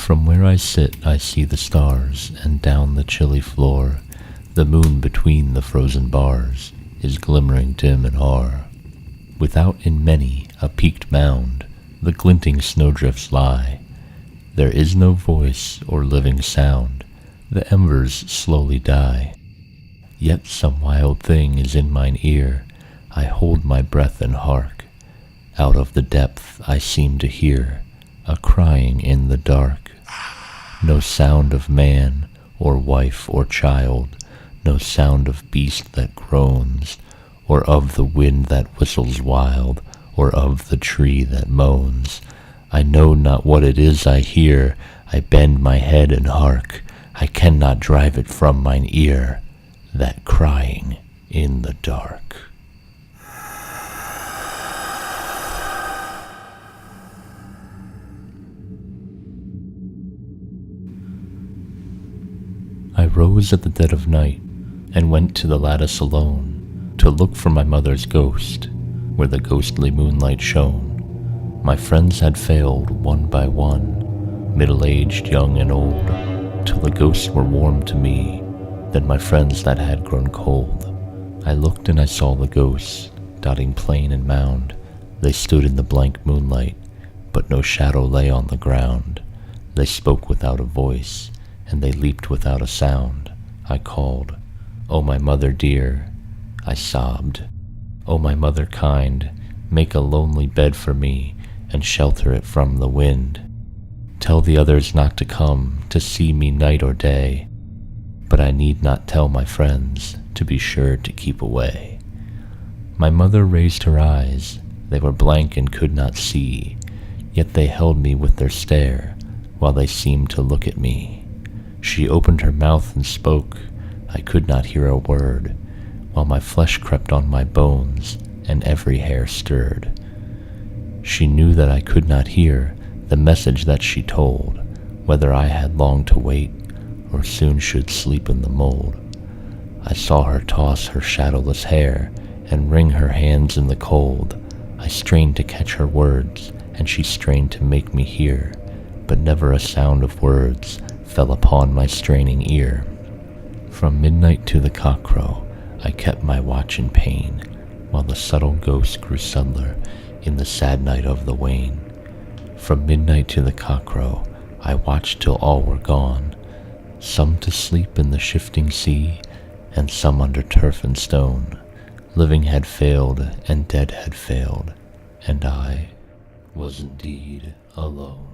From where I sit I see the stars, and down the chilly floor the moon between the frozen bars is glimmering dim and hoar. Without in many a peaked mound the glinting snowdrifts lie. There is no voice or living sound, the embers slowly die. Yet some wild thing is in mine ear, I hold my breath and hark. Out of the depth I seem to hear a crying in the dark. No sound of man or wife or child, no sound of beast that groans, or of the wind that whistles wild, or of the tree that moans. I know not what it is I hear, I bend my head and hark. I cannot drive it from mine ear, that crying in the dark. I rose at the dead of night and went to the lattice alone to look for my mother's ghost where the ghostly moonlight shone. My friends had failed one by one, middle-aged, young and old, till the ghosts were warm to me, then my friends that had grown cold. I looked and I saw the ghosts, dotting plain and mound. They stood in the blank moonlight, but no shadow lay on the ground. They spoke without a voice, and they leaped without a sound. I called, "Oh, my mother dear," I sobbed. "Oh, my mother kind, make a lonely bed for me, and shelter it from the wind. Tell the others not to come to see me night or day, but I need not tell my friends to be sure to keep away." My mother raised her eyes, they were blank and could not see, yet they held me with their stare, while they seemed to look at me. She opened her mouth and spoke, I could not hear a word, while my flesh crept on my bones, and every hair stirred. She knew that I could not hear the message that she told, whether I had long to wait, or soon should sleep in the mold. I saw her toss her shadowless hair, and wring her hands in the cold. I strained to catch her words, and she strained to make me hear, but never a sound of words fell upon my straining ear. From midnight to the cockcrow I kept my watch in pain, while the subtle ghost grew subtler in the sad night of the wane. From midnight to the cockcrow I watched till all were gone, some to sleep in the shifting sea, and some under turf and stone. Living had failed and dead had failed, and I was indeed alone.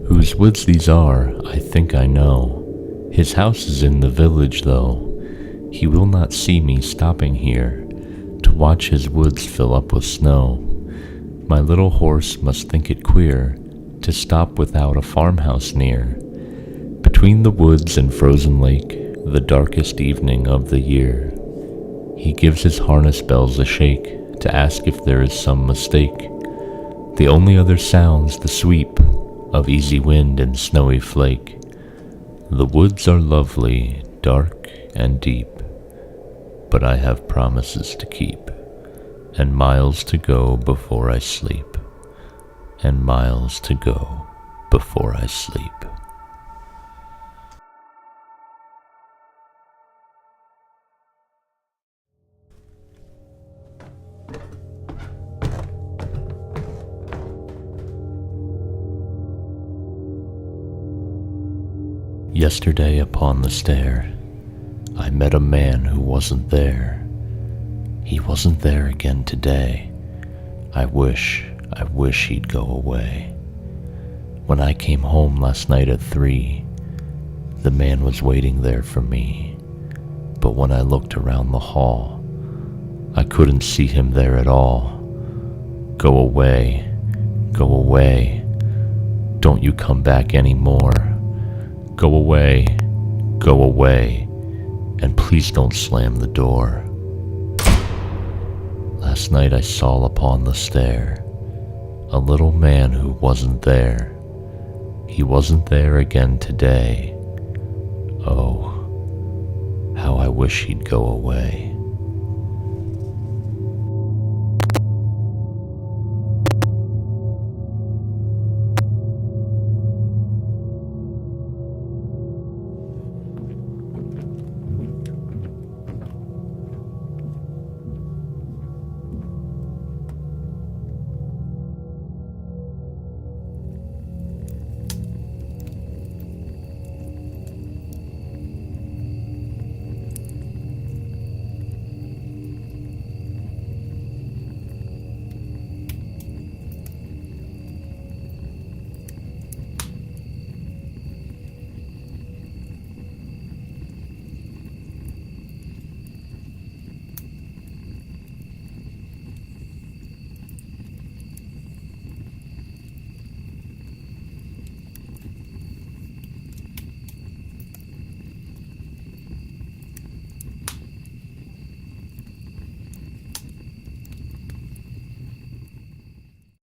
Whose woods these are, I think I know. His house is in the village, though. He will not see me stopping here to watch his woods fill up with snow. My little horse must think it queer to stop without a farmhouse near. Between the woods and frozen lake, the darkest evening of the year, he gives his harness bells a shake to ask if there is some mistake. The only other sound's the sweep of easy wind and snowy flake. The woods are lovely, dark and deep, but I have promises to keep, and miles to go before I sleep, and miles to go before I sleep. Yesterday upon the stair, I met a man who wasn't there. He wasn't there again today. I wish he'd go away. When I came home last night at 3, the man was waiting there for me. But when I looked around the hall, I couldn't see him there at all. Go away, go away. Don't you come back anymore. Go away, and please don't slam the door. Last night I saw upon the stair a little man who wasn't there. He wasn't there again today. Oh, how I wish he'd go away.